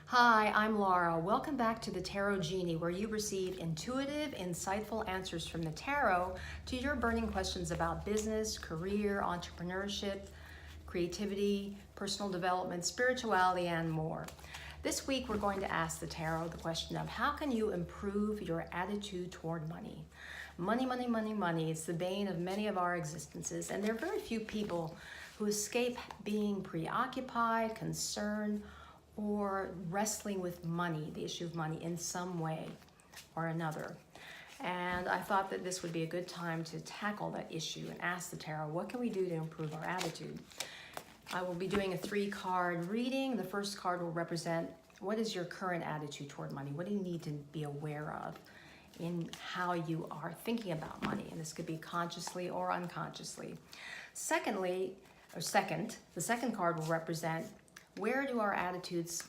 Hi, I'm Laura. Welcome back to the Tarot Genie, where you receive intuitive, insightful answers from the tarot to your burning questions about business, career, entrepreneurship, creativity, personal development, spirituality, and more. This week, we're going to ask the tarot the question of how can you improve your attitude toward money? Money, money, money, money. It's the bane of many of our existences, and there are very few people who escape being preoccupied, concerned, or wrestling with money, the issue of money in some way or another. And I thought that this would be a good time to tackle that issue and ask the tarot, what can we do to improve our attitude? I will be doing a 3-card reading. The first card will represent what is your current attitude toward money? What do you need to be aware of in how you are thinking about money? And this could be consciously or unconsciously. The second card will represent where do our attitudes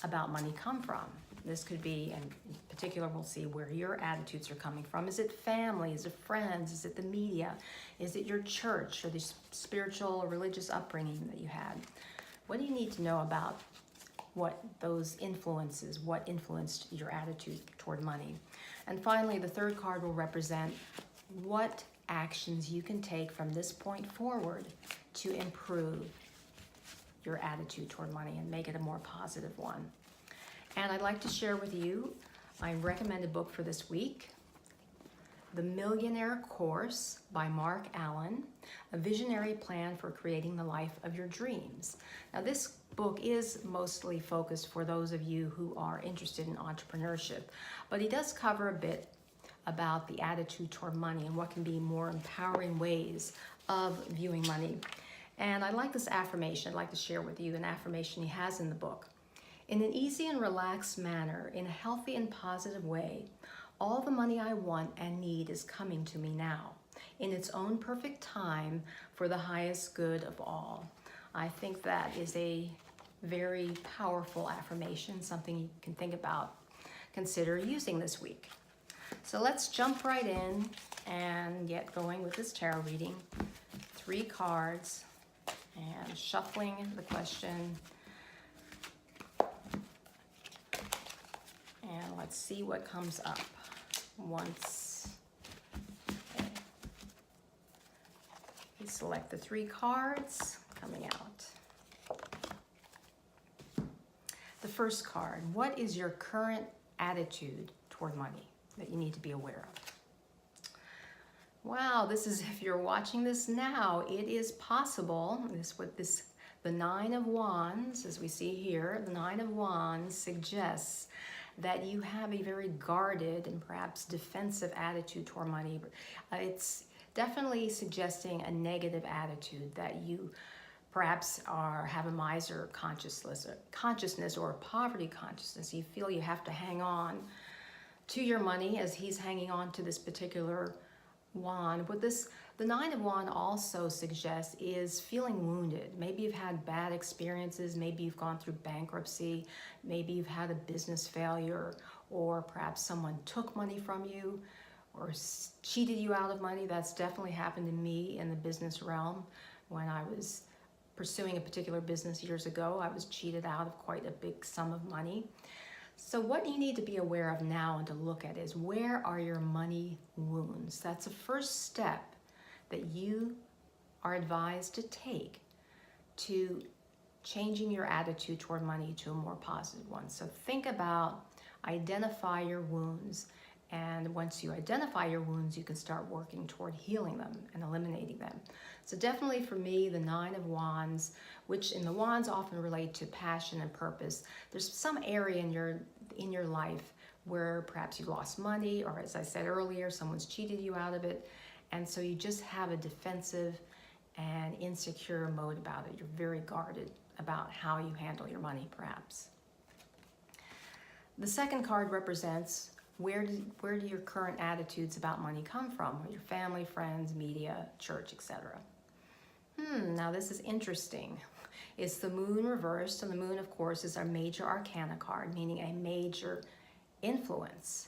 about money come from? This could be, and in particular, we'll see where your attitudes are coming from. Is it family? Is it friends? Is it the media? Is it your church or the spiritual or religious upbringing that you had? What do you need to know about what those influences, what influenced your attitude toward money? And finally, the third card will represent what actions you can take from this point forward to improve your attitude toward money and make it a more positive one. And I'd like to share with you my recommended book for this week, The Millionaire Course by Marc, A Visionary Plan for Creating the Life of Your Dreams. Now, this book is mostly focused for those of you who are interested in entrepreneurship, but he does cover a bit about the attitude toward money and what can be more empowering ways of viewing money. And I like this affirmation. I'd like to share with you an affirmation he has in the book. In an easy and relaxed manner, in a healthy and positive way, all the money I want and need is coming to me now, in its own perfect time for the highest good of all. I think that is a very powerful affirmation, something you can think about, consider using this week. So let's jump right in and get going with this tarot reading. 3 cards. And shuffling the question. And let's see what comes up once. Okay. You select the 3 cards coming out. The first card, what is your current attitude toward money that you need to be aware of? Wow, this is, if you're watching this now, it is possible. The 9 of Wands, as we see here, the 9 of Wands suggests that you have a very guarded and perhaps defensive attitude toward money. It's definitely suggesting a negative attitude, that you perhaps have a miser consciousness or a poverty consciousness. You feel you have to hang on to your money as he's hanging on to this particular wand. What the 9 of Wands also suggests is feeling wounded. Maybe you've had bad experiences, maybe you've gone through bankruptcy, maybe you've had a business failure, or perhaps someone took money from you or cheated you out of money. That's definitely happened to me in the business realm. When I was pursuing a particular business years ago, I was cheated out of quite a big sum of money. So what you need to be aware of now and to look at is, where are your money wounds? That's the first step that you are advised to take to changing your attitude toward money to a more positive one. So think about, identify your wounds. And once you identify your wounds, you can start working toward healing them and eliminating them. So definitely for me, the 9 of Wands, which in the Wands often relate to passion and purpose. There's some area in your life where perhaps you lost money, or as I said earlier, someone's cheated you out of it. And so you just have a defensive and insecure mode about it. You're very guarded about how you handle your money, perhaps. The second card represents where do your current attitudes about money come from? Your family, friends, media, church, etc. Now this is interesting. It's the moon reversed, and the moon, of course, is our major arcana card, meaning a major influence.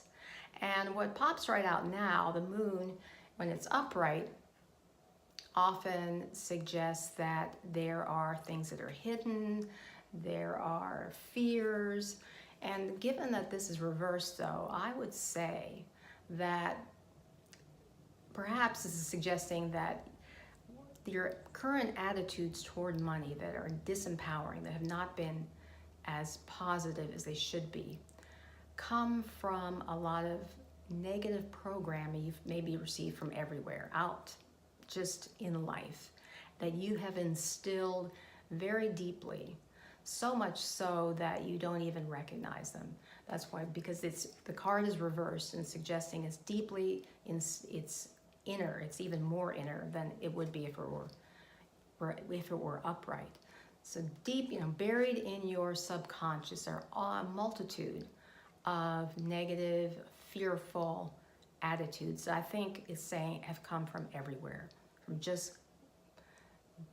And what pops right out now, the moon, when it's upright, often suggests that there are things that are hidden, there are fears, And given that this is reversed, though, I would say that perhaps this is suggesting that your current attitudes toward money that are disempowering, that have not been as positive as they should be, come from a lot of negative programming you've maybe received from everywhere out, just in life, that you have instilled very deeply, so much so that you don't even recognize them. That's why, because the card is reversed and suggesting it's deeply in its inner. It's even more inner than it would be if it were upright. So deep, buried in your subconscious are a multitude of negative, fearful attitudes that I think is saying have come from everywhere, from just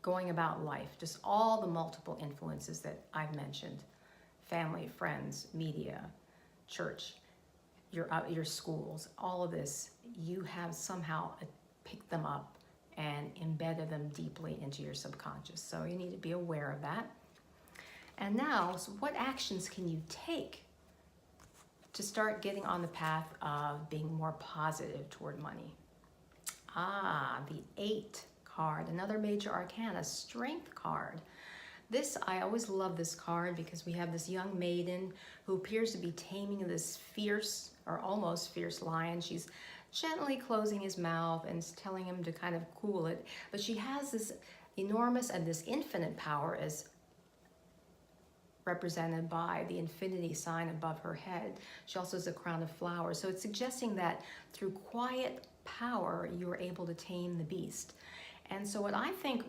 going about life, just all the multiple influences that I've mentioned: family, friends, media, church, your schools, all of this. You have somehow picked them up and embedded them deeply into your subconscious. So you need to be aware of that. And now, so what actions can you take to start getting on the path of being more positive toward money? The 8 card, another major arcana, Strength card. I always love this card because we have this young maiden who appears to be taming this fierce or almost fierce lion. She's gently closing his mouth and telling him to kind of cool it. But she has this enormous and this infinite power, as represented by the infinity sign above her head. She also has a crown of flowers. So it's suggesting that through quiet power, you're able to tame the beast. And so what I think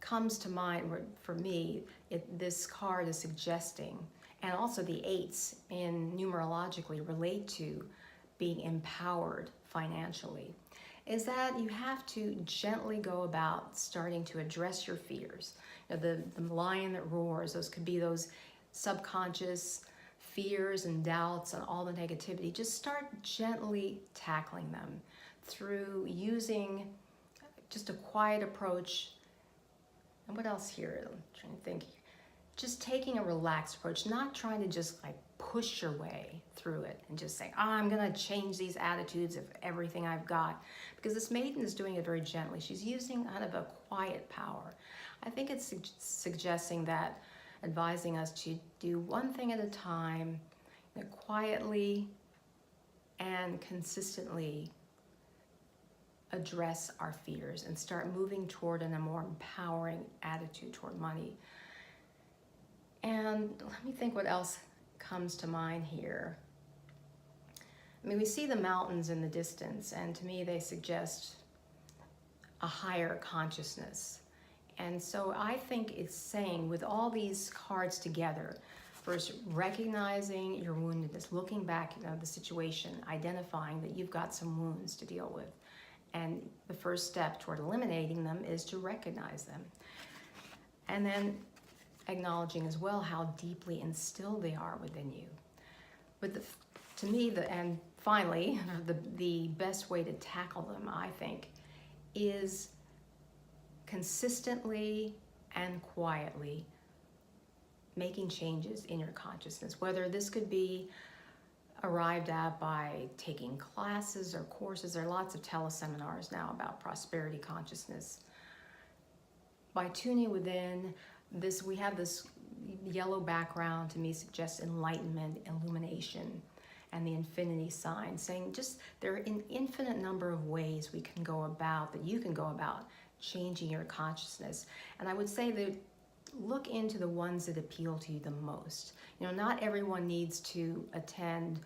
comes to mind for me, this card is suggesting, and also the 8s in numerologically relate to being empowered financially, is that you have to gently go about starting to address your fears. The lion that roars, those could be those subconscious fears and doubts and all the negativity. Just start gently tackling them through using just a quiet approach. And what else here? I'm trying to think. Just taking a relaxed approach, not trying to just like push your way through it and just saying, I'm gonna change these attitudes of everything I've got. Because this maiden is doing it very gently. She's using kind of a quiet power. I think it's suggesting that, advising us to do one thing at a time, quietly and consistently address our fears and start moving toward a more empowering attitude toward money. And let me think what else comes to mind here. I mean, we see the mountains in the distance, and to me they suggest a higher consciousness. And so I think it's saying, with all these cards together, first recognizing your woundedness, looking back at the situation, identifying that you've got some wounds to deal with. And the first step toward eliminating them is to recognize them. And then acknowledging as well how deeply instilled they are within you. But to me, and finally, the best way to tackle them, I think, is consistently and quietly making changes in your consciousness. Whether this could be arrived at by taking classes or courses. There are lots of teleseminars now about prosperity consciousness. By tuning within, we have this yellow background, to me suggests enlightenment, illumination, and the infinity sign, saying just there are an infinite number of ways we can go about, that you can go about changing your consciousness. And I would say that look into the ones that appeal to you the most. Not everyone needs to attend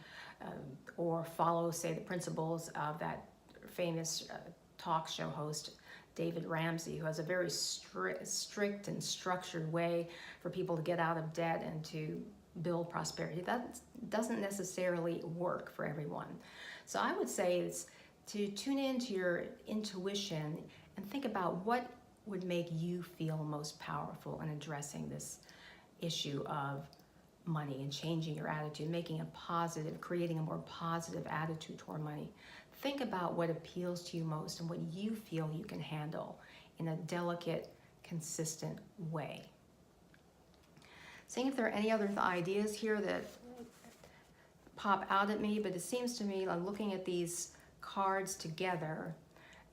or follow, say, the principles of that famous talk show host, David Ramsey, who has a very strict and structured way for people to get out of debt and to build prosperity. That doesn't necessarily work for everyone. So I would say it's to tune into your intuition and think about what would make you feel most powerful in addressing this issue of money and changing your attitude, creating a more positive attitude toward money. Think about what appeals to you most and what you feel you can handle in a delicate, consistent way. Seeing if there are any other ideas here that pop out at me, but it seems to me, I'm looking at these cards together,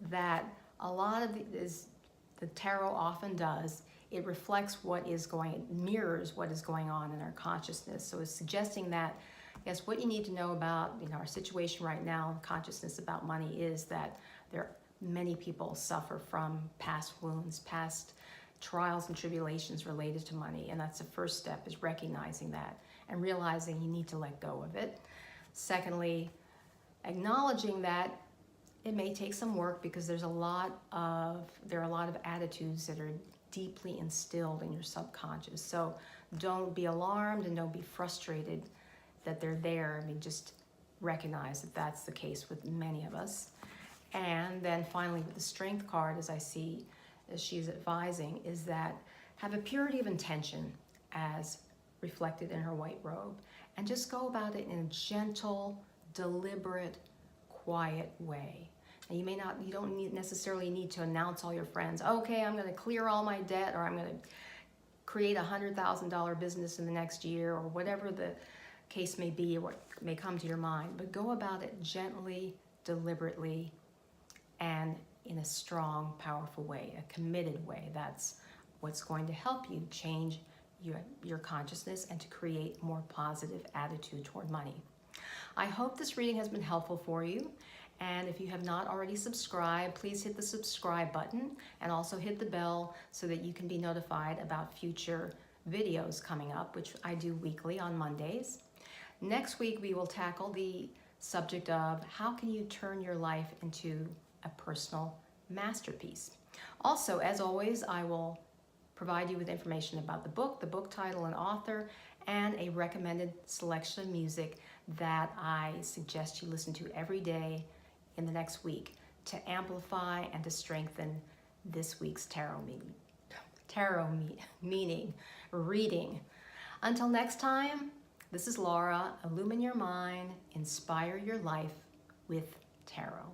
that a lot of the tarot often does, it reflects it mirrors what is going on in our consciousness. So it's suggesting that, yes, what you need to know about, our situation right now, consciousness about money, is that many people suffer from past wounds, past trials and tribulations related to money. And that's the first step, is recognizing that and realizing you need to let go of it. Secondly, acknowledging that it may take some work, because there are a lot of attitudes that are deeply instilled in your subconscious. So don't be alarmed and don't be frustrated that they're there. I mean, just recognize that that's the case with many of us. And then finally, with the Strength card, as I see, as she's advising, is that have a purity of intention as reflected in her white robe, and just go about it in a gentle, deliberate, quiet way. And you don't necessarily need to announce all your friends, okay, I'm going to clear all my debt, or I'm going to create a $100,000 business in the next year, or whatever the case may be, or what may come to your mind. But go about it gently, deliberately, and in a strong, powerful way, a committed way. That's what's going to help you change your consciousness and to create more positive attitude toward money. I hope this reading has been helpful for you. And if you have not already subscribed, please hit the subscribe button and also hit the bell so that you can be notified about future videos coming up, which I do weekly on Mondays. Next week, we will tackle the subject of how can you turn your life into a personal masterpiece. Also, as always, I will provide you with information about the book title and author, and a recommended selection of music that I suggest you listen to every day in the next week to amplify and to strengthen this week's tarot reading. Until next time, this is Laura. Illumine your mind, inspire your life with tarot.